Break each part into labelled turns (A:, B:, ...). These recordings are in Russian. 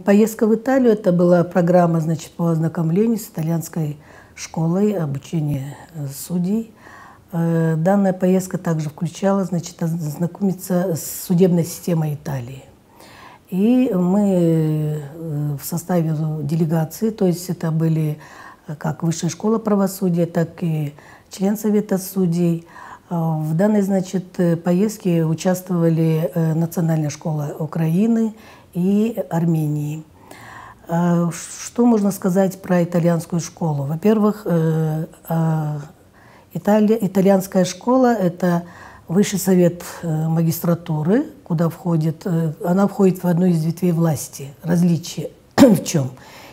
A: Поездка в Италию – это была программа, значит, по ознакомлению с итальянской школой обучения судей. Данная поездка также включала, значит, ознакомиться с судебной системой Италии. И мы в составе делегации, то есть это были как Высшая школа правосудия, так и член Совета судей. В данной, значит, поездке участвовали Национальная школа Украины и Армении. Что можно сказать про итальянскую школу? Во-первых, итальянская школа – это Высший совет магистратуры, куда она входит в одну из ветвей власти. Различие в чем?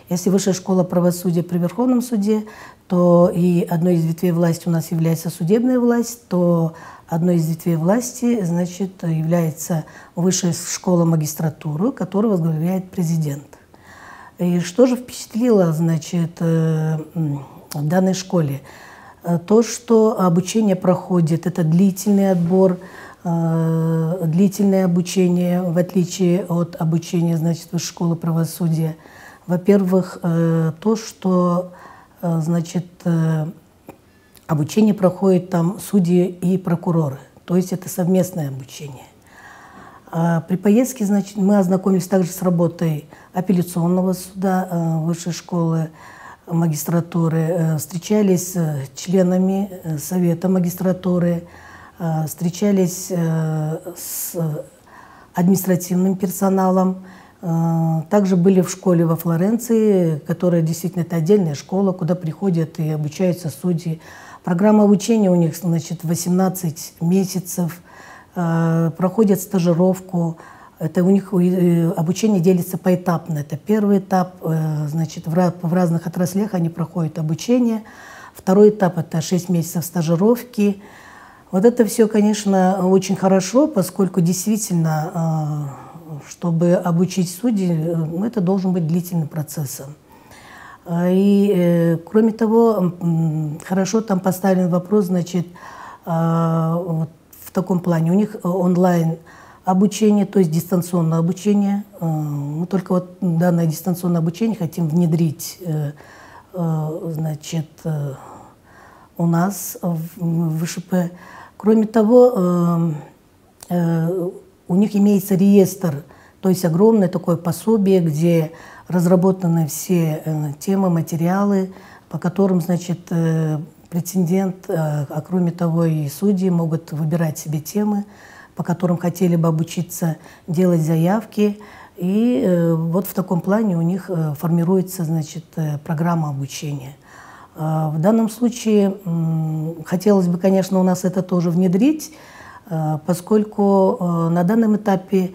A: Если Высшая школа правосудия при Верховном суде, то и одной из ветвей власти у нас является судебная власть, то одной из ветвей власти, значит, является Высшая школа магистратуры, которую возглавляет президент. И что же впечатлило, значит, в данной школе? То, что обучение проходит, это длительный отбор, длительное обучение, в отличие от обучения, значит, Высшей школы правосудия. Во-первых, то, что, значит, обучение проходит там судьи и прокуроры, то есть это совместное обучение. При поездке, значит, мы ознакомились также с работой апелляционного суда Высшей школы магистратуры, встречались с членами Совета магистратуры, встречались с административным персоналом. Также были в школе во Флоренции, которая действительно это отдельная школа, куда приходят и обучаются судьи. Программа обучения у них, значит, 18 месяцев, проходят стажировку. Это у них обучение делится поэтапно. Это первый этап, значит, в разных отраслях они проходят обучение. Второй этап – это 6 месяцев стажировки. Вот это все, конечно, очень хорошо, поскольку действительно, чтобы обучить судей, это должен быть длительным процессом. И, кроме того, хорошо там поставлен вопрос, значит, вот в таком плане. У них онлайн обучение, то есть дистанционное обучение. Мы только вот данное дистанционное обучение хотим внедрить, значит, у нас в ВШП. Кроме того, у них имеется реестр, то есть огромное такое пособие, где разработаны все темы, материалы, по которым, значит, претендент, а кроме того и судьи могут выбирать себе темы, по которым хотели бы обучиться, делать заявки. И вот в таком плане у них формируется, значит, программа обучения. В данном случае хотелось бы, конечно, у нас это тоже внедрить, поскольку на данном этапе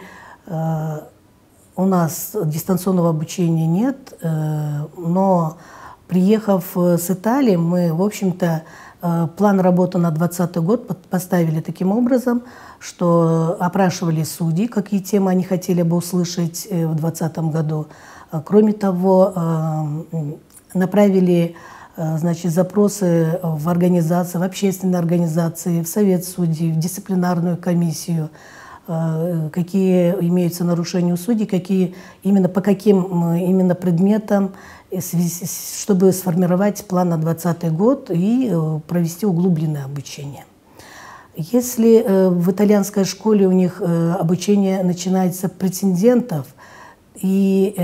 A: у нас дистанционного обучения нет, но приехав с Италии, мы, в общем-то, план работы на 2020 год поставили таким образом, что опрашивали судей, какие темы они хотели бы услышать в 2020 году. Кроме того, направили, значит, запросы в организации, в общественные организации, в Совет судей, в дисциплинарную комиссию, какие имеются нарушения у судей, какие именно по каким именно предметам, чтобы сформировать план на 2020 год и провести углубленное обучение. Если в итальянской школе у них обучение начинается с претендентов, и,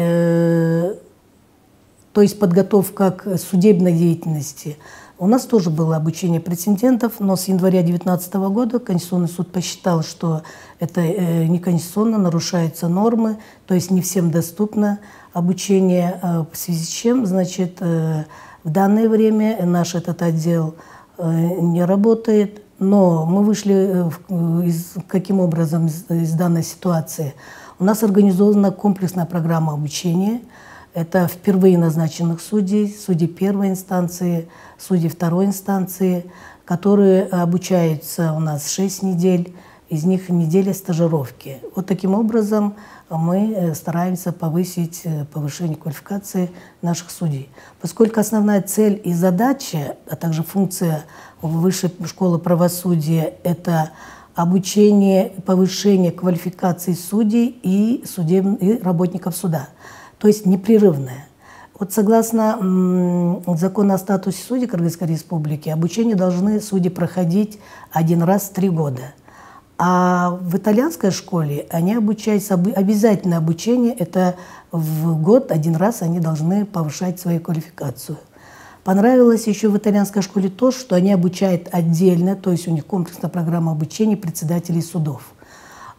A: то есть подготовка к судебной деятельности, у нас тоже было обучение претендентов, но с января 2019 года Конституционный суд посчитал, что это неконституционно, нарушаются нормы, то есть не всем доступно обучение, в связи с чем, значит, в данное время наш этот отдел не работает, но мы вышли каким образом из данной ситуации. У нас организована комплексная программа обучения. Это впервые назначенных судей, судей первой инстанции, судей второй инстанции, которые обучаются у нас 6 недель, из них неделя стажировки. Вот таким образом мы стараемся повысить повышение квалификации наших судей. Поскольку основная цель и задача, а также функция Высшей школы правосудия – это обучение, повышение квалификации судей и работников суда. то есть непрерывное. Вот согласно закону о статусе судей Кыргызской Республики, обучение должны судьи проходить один раз в 3 года. А в итальянской школе они обучаются, обязательное обучение, это в год один раз они должны повышать свою квалификацию. Понравилось еще в итальянской школе то, что они обучают отдельно, то есть у них комплексная программа обучения председателей судов.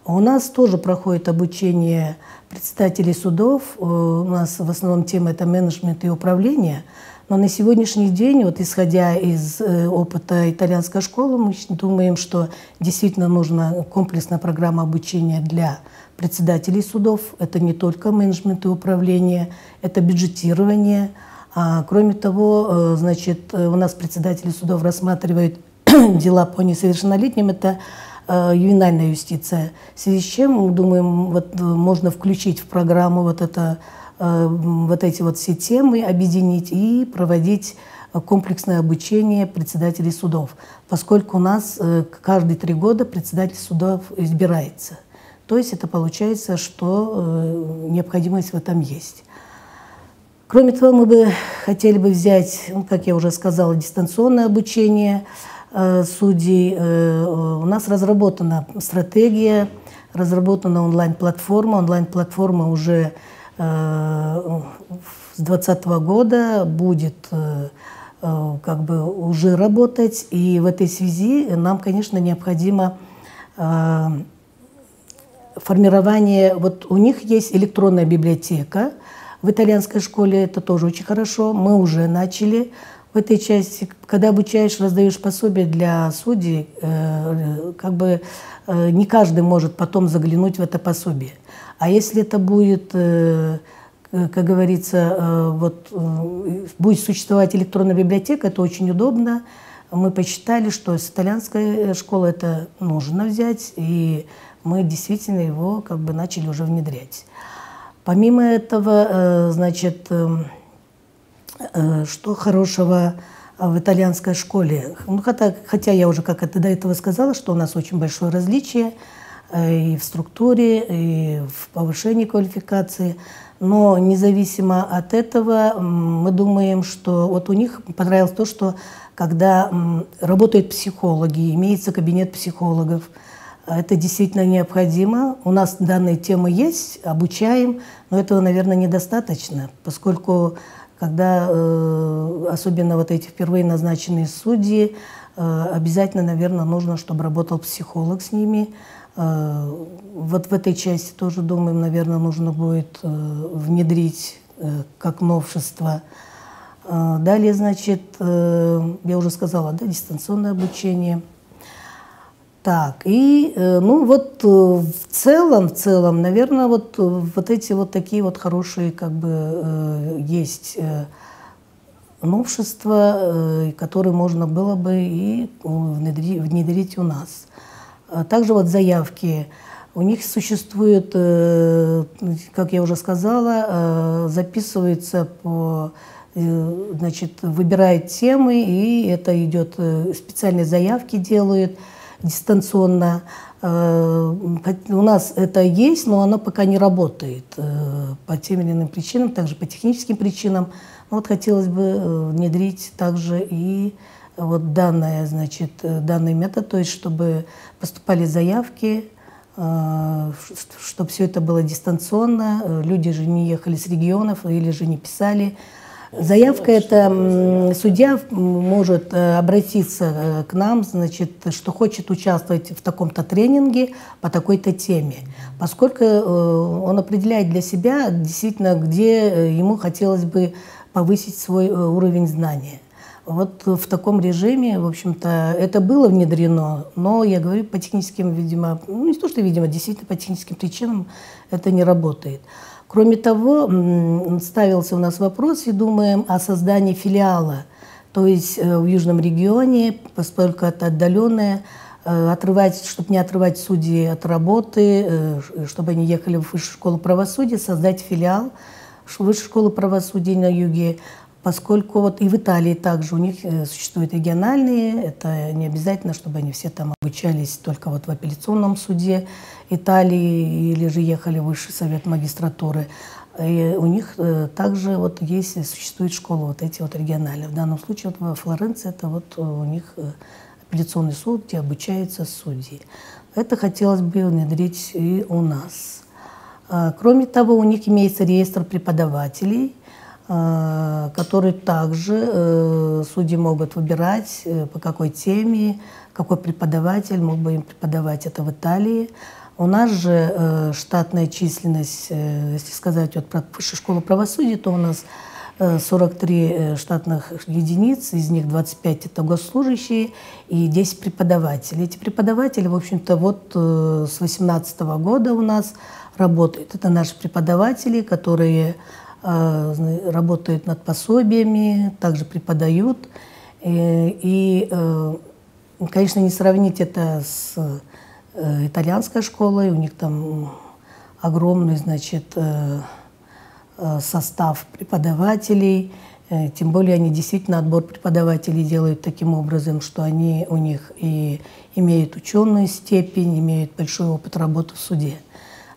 A: У нас тоже проходит обучение председателей судов. У нас в основном тема это менеджмент и управление. Но на сегодняшний день, вот исходя из опыта итальянской школы, мы думаем, что действительно нужна комплексная программа обучения для председателей судов. Это не только менеджмент и управление, это бюджетирование. Кроме того, значит, у нас председатели судов рассматривают дела по несовершеннолетним. Это ювенальная юстиция. В связи с чем, мы думаем, вот, можно включить в программу вот эти вот все темы, объединить и проводить комплексное обучение председателей судов, поскольку у нас каждые 3 года председатель судов избирается. То есть это получается, что необходимость в этом есть. Кроме того, мы бы хотели бы взять, как я уже сказала, дистанционное обучение судей. У нас разработана стратегия, разработана онлайн-платформа. Онлайн-платформа уже с 2020 года будет как бы уже работать. И в этой связи нам, конечно, необходимо формирование. Вот у них есть электронная библиотека. В итальянской школе это тоже очень хорошо. Мы уже начали в этой части. Когда обучаешь, раздаешь пособие для судей, как бы не каждый может потом заглянуть в это пособие. А если это будет, как говорится, вот, будет существовать электронная библиотека, это очень удобно. Мы посчитали, что с итальянской школы это нужно взять, и мы действительно его как бы начали уже внедрять. Помимо этого, значит, что хорошего в итальянской школе? Ну, хотя я уже как это до этого сказала, что у нас очень большое различие и в структуре, и в повышении квалификации. Но независимо от этого, мы думаем, что вот у них понравилось то, что когда работают психологи, имеется кабинет психологов, это действительно необходимо. У нас данные темы есть, обучаем, но этого, наверное, недостаточно, поскольку когда особенно вот эти впервые назначенные судьи, обязательно, наверное, нужно, чтобы работал психолог с ними. Вот в этой части тоже, думаем, наверное, нужно будет внедрить как новшество. Далее, значит, я уже сказала, да, дистанционное обучение. Так, и, ну, вот в целом, наверное, вот эти вот такие вот хорошие, как бы, есть новшества, которые можно было бы и внедрить у нас. Также вот заявки. У них существует, как я уже сказала, записывается по, значит, выбирают темы, и это идет, специальные заявки делают дистанционно. У нас это есть, но оно пока не работает по тем или иным причинам, также по техническим причинам. Вот хотелось бы внедрить также и вот значит, данный метод, то есть чтобы поступали заявки, чтобы все это было дистанционно, люди же не ехали с регионов или же не писали. Заявка – это судья может обратиться к нам, значит, что хочет участвовать в таком-то тренинге по такой-то теме, поскольку он определяет для себя действительно, где ему хотелось бы повысить свой уровень знания. Вот в таком режиме, в общем-то, это было внедрено, но, я говорю, по техническим, видимо, ну не то, что, видимо, действительно по техническим причинам это не работает. Кроме того, ставился у нас вопрос, и думаем о создании филиала, то есть в южном регионе, поскольку это отдаленное, чтобы не отрывать судей от работы, чтобы они ехали в Высшую школу правосудия, создать филиал Высшей школы правосудия на юге, поскольку вот и в Италии также у них существуют региональные, это не обязательно, чтобы они все там обучались только вот в апелляционном суде Италии или же ехали в Высший совет магистратуры. И у них также вот есть, существует школа вот эти вот региональные. В данном случае вот во Флоренции это вот у них апелляционный суд, где обучаются судьи. Это хотелось бы внедрить и у нас. Кроме того, у них имеется реестр преподавателей, который также судьи могут выбирать, по какой теме, какой преподаватель мог бы им преподавать это в Италии. У нас же штатная численность, если сказать вот про Высшую школу правосудия, то у нас 43 штатных единиц, из них 25 это госслужащие и 10 преподавателей. Эти преподаватели, в общем-то, вот с 2018 года у нас работают. Это наши преподаватели, которые работают над пособиями, также преподают. И, конечно, не сравнить это с итальянской школой, у них там огромный, значит, состав преподавателей, тем более они действительно отбор преподавателей делают таким образом, что они у них и имеют ученую степень, имеют большой опыт работы в суде.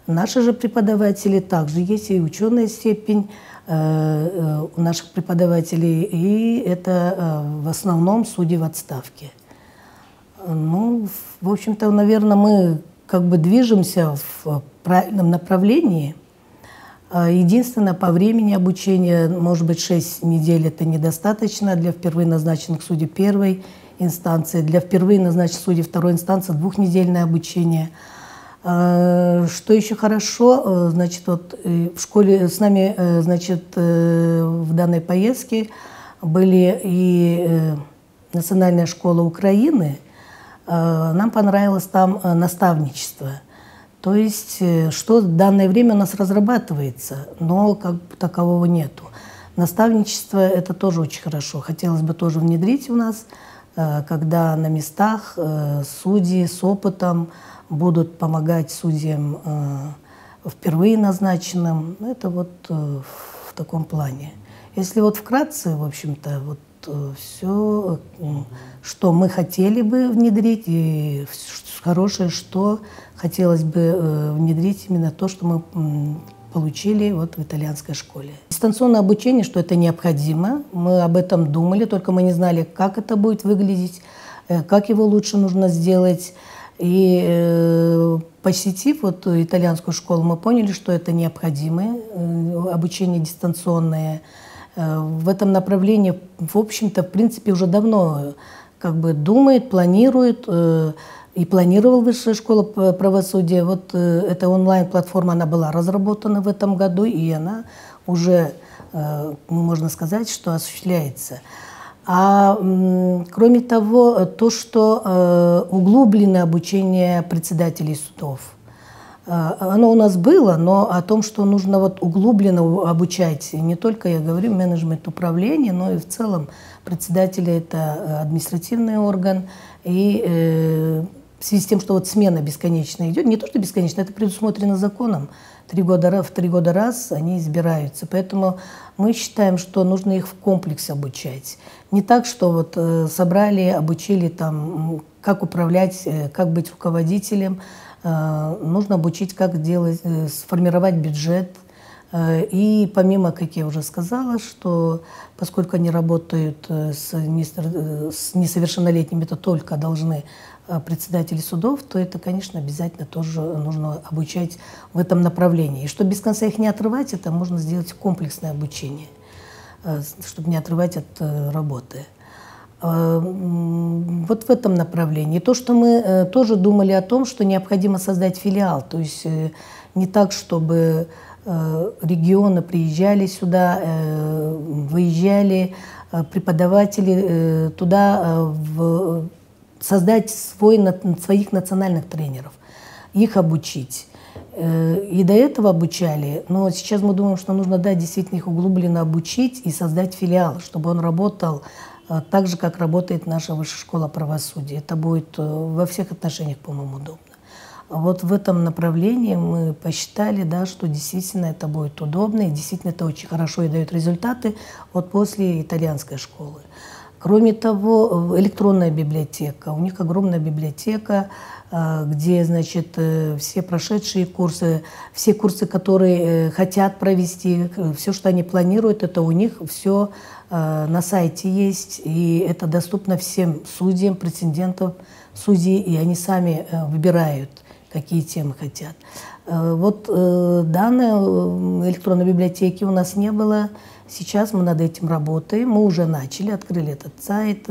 A: Наши же преподаватели также есть и ученая степень у наших преподавателей, и это в основном судьи в отставке. Ну, в общем-то, наверное, мы как бы движемся в правильном направлении. Единственное, по времени обучения, может быть, 6 недель это недостаточно для впервые назначенных судей первой инстанции, для впервые назначенных судей второй инстанции 2-недельное обучение. Что еще хорошо, значит, вот в школе с нами, значит, в данной поездке были и Национальная школа Украины. Нам понравилось там наставничество. То есть, что в данное время у нас разрабатывается, но как бы такового нету. Наставничество – это тоже очень хорошо. Хотелось бы тоже внедрить у нас, когда на местах судьи с опытом будут помогать судьям впервые назначенным. Это вот в таком плане. Если вот вкратце, в общем-то, вот все, что мы хотели бы внедрить, и хорошее, что хотелось бы внедрить, именно то, что мы получили вот в итальянской школе. Дистанционное обучение, что это необходимо, мы об этом думали, только мы не знали, как это будет выглядеть, как его лучше нужно сделать. И посетив вот итальянскую школу, мы поняли, что это необходимое обучение дистанционное. В этом направлении, в общем-то, в принципе, уже давно как бы думает, планирует и планировала Высшая школа правосудия. Вот эта онлайн-платформа, она была разработана в этом году, и она уже, можно сказать, что осуществляется. А кроме того, то, что углубленное обучение председателей судов, оно у нас было, но о том, что нужно вот углубленно обучать не только, я говорю, менеджмент управления, но и в целом председатели – это административный орган. И в связи с тем, что вот смена бесконечная идет, не то что бесконечно, это предусмотрено законом, в 3 года раз они избираются. Поэтому мы считаем, что нужно их в комплексе обучать. Не так, что вот собрали, обучили там, как управлять, как быть руководителем. Нужно обучить, как делать, сформировать бюджет. И помимо, как я уже сказала, что поскольку они работают с несовершеннолетними, это только должны председатели судов, то это, конечно, обязательно тоже нужно обучать в этом направлении. И чтобы без конца их не отрывать, это можно сделать комплексное обучение, чтобы не отрывать от работы. Вот в этом направлении. То, что мы тоже думали о том, что необходимо создать филиал, то есть не так, чтобы регионы приезжали сюда, выезжали преподаватели туда, создать своих национальных тренеров, их обучить. И до этого обучали, но сейчас мы думаем, что нужно, да, действительно их углубленно обучить и создать филиал, чтобы он работал так же, как работает наша Высшая школа правосудия. Это будет во всех отношениях, по-моему, удобно. Вот в этом направлении мы посчитали, да, что действительно это будет удобно, и действительно это очень хорошо и дает результаты вот после итальянской школы. Кроме того, электронная библиотека. У них огромная библиотека, где, значит, все прошедшие курсы, все курсы, которые хотят провести, все, что они планируют, это у них все на сайте есть, и это доступно всем судьям, претендентам судей, и они сами выбирают, какие темы хотят. Вот данной электронной библиотеки у нас не было. Сейчас мы над этим работаем. Мы уже начали, открыли этот сайт,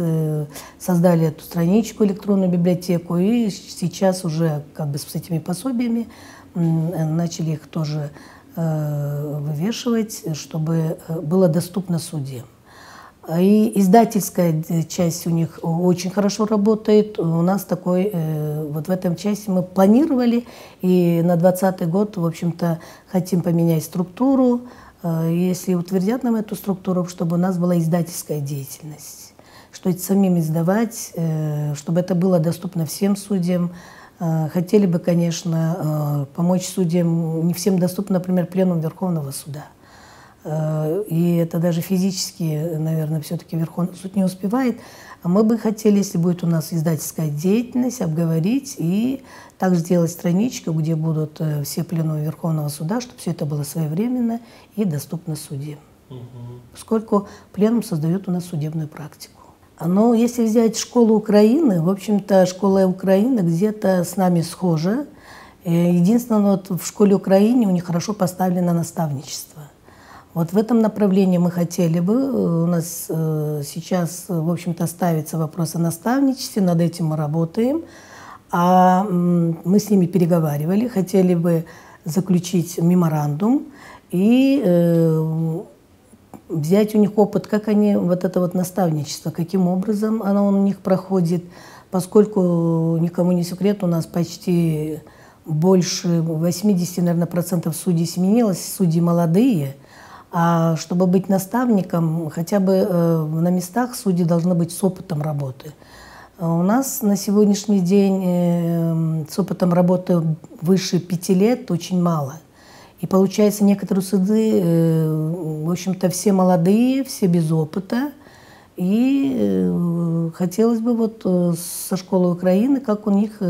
A: создали эту страничку, электронную библиотеку, и сейчас уже как бы с этими пособиями начали их тоже вывешивать, чтобы было доступно судьям. И издательская часть у них очень хорошо работает. У нас такой, вот в этом части мы планировали, и на 2020 год, в общем-то, хотим поменять структуру, если утвердят нам эту структуру, чтобы у нас была издательская деятельность, что это самим издавать, чтобы это было доступно всем судьям. Хотели бы, конечно, помочь судьям, не всем доступно, например, пленум Верховного суда. И это даже физически, наверное, все-таки Верховный суд не успевает. А мы бы хотели, если будет у нас издательская деятельность, обговорить и также сделать страничку, где будут все пленумы Верховного суда, чтобы все это было своевременно и доступно судьям. Поскольку пленум создает у нас судебную практику. Но если взять школу Украины, в общем-то, школа Украины где-то с нами схожа. Единственное, вот в школе Украины у них хорошо поставлено наставничество. Вот в этом направлении мы хотели бы, у нас сейчас, в общем-то, ставится вопрос о наставничестве, над этим мы работаем, а мы с ними переговаривали, хотели бы заключить меморандум и взять у них опыт, как они, вот это вот наставничество, каким образом оно у них проходит, поскольку, никому не секрет, у нас почти больше 80, наверное, процентов судей сменилось, судьи молодые. А чтобы быть наставником, хотя бы на местах судьи должны быть с опытом работы. У нас на сегодняшний день с опытом работы выше 5 лет очень мало. И получается, некоторые суды, в общем-то, все молодые, все без опыта. И хотелось бы вот со школы Украины, как у них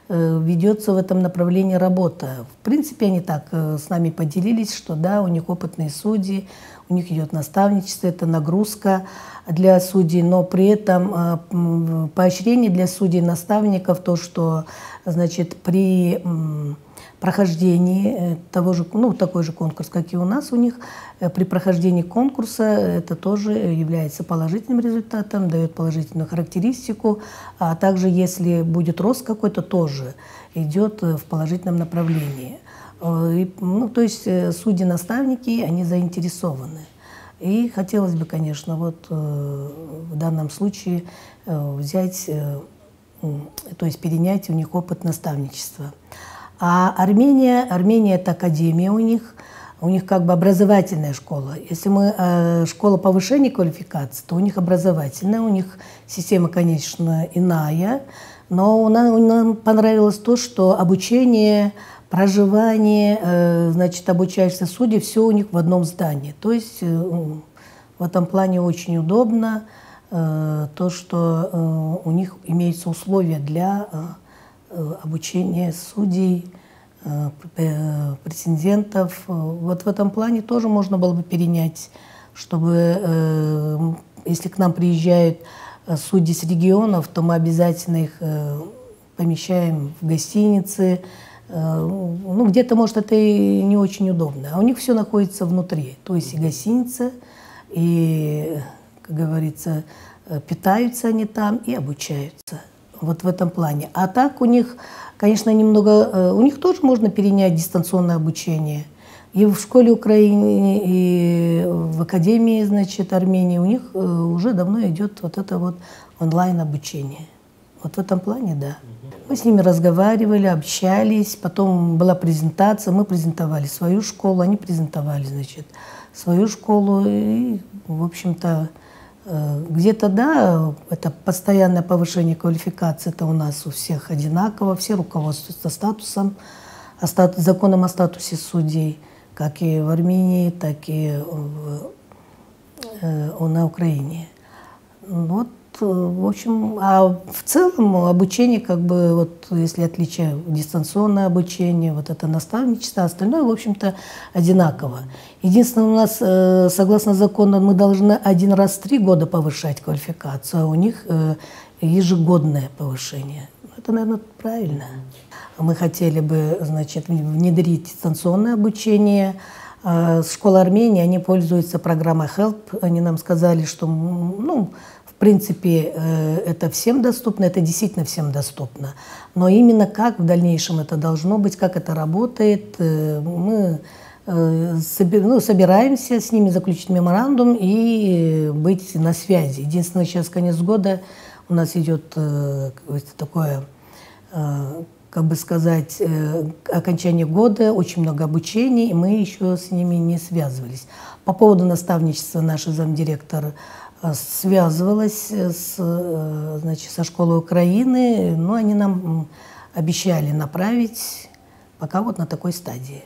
A: ведется в этом направлении работа. В принципе, они так с нами поделились, что да, у них опытные судьи, у них идет наставничество, это нагрузка для судей, но при этом поощрение для судей, наставников, то, что, значит, при прохождении того же, ну, такой же конкурс, как и у нас у них, при прохождении конкурса это тоже является положительным результатом, дает положительную характеристику, а также если будет рост какой-то, тоже идет в положительном направлении. И, ну, то есть судьи-наставники, они заинтересованы. И хотелось бы, конечно, вот в данном случае взять, то есть перенять у них опыт наставничества. А Армения это академия у них как бы образовательная школа. Если мы школа повышения квалификации, то у них образовательная, у них система, конечно, иная, но нам понравилось то, что обучение, проживание, значит, обучаешься судей, все у них в одном здании. То есть в этом плане очень удобно то, что у них имеются условия для обучения судей, претендентов. Вот в этом плане тоже можно было бы перенять, чтобы, если к нам приезжают судьи с регионов, то мы обязательно их помещаем в гостиницы. Ну, где-то, может, это и не очень удобно. А у них все находится внутри. То есть и гостиница, и, как говорится, питаются они там и обучаются. Вот в этом плане. А так у них, конечно, немного, у них тоже можно перенять дистанционное обучение. И в школе Украины, и в академии, значит, Армении у них уже давно идет вот это вот онлайн-обучение. Вот в этом плане, да. Мы с ними разговаривали, общались, потом была презентация, мы презентовали свою школу, они презентовали, значит, свою школу. И, в общем-то, где-то, да, это постоянное повышение квалификации, это у нас у всех одинаково, все руководствуются статусом, законом о статусе судей, как и в Армении, так и на Украине. Вот, в общем, а в целом обучение, как бы, вот, если отличие дистанционное обучение, вот это наставничество, остальное, в общем-то, одинаково. Единственное, у нас, согласно закону, мы должны 1 раз в 3 года повышать квалификацию, а у них ежегодное повышение. Это, наверное, правильно. Мы хотели бы, значит, внедрить дистанционное обучение. Школа Армении, они пользуются программой HELP. Они нам сказали, что, ну, в принципе, это всем доступно, это действительно всем доступно. Но именно как в дальнейшем это должно быть, как это работает, мы собираемся с ними заключить меморандум и быть на связи. Единственное, сейчас конец года у нас идет такое, как бы сказать, окончание года, очень много обучений, и мы еще с ними не связывались. По поводу наставничества наша замдиректор связывалась значит, со школой Украины, но они нам обещали направить, пока вот на такой стадии.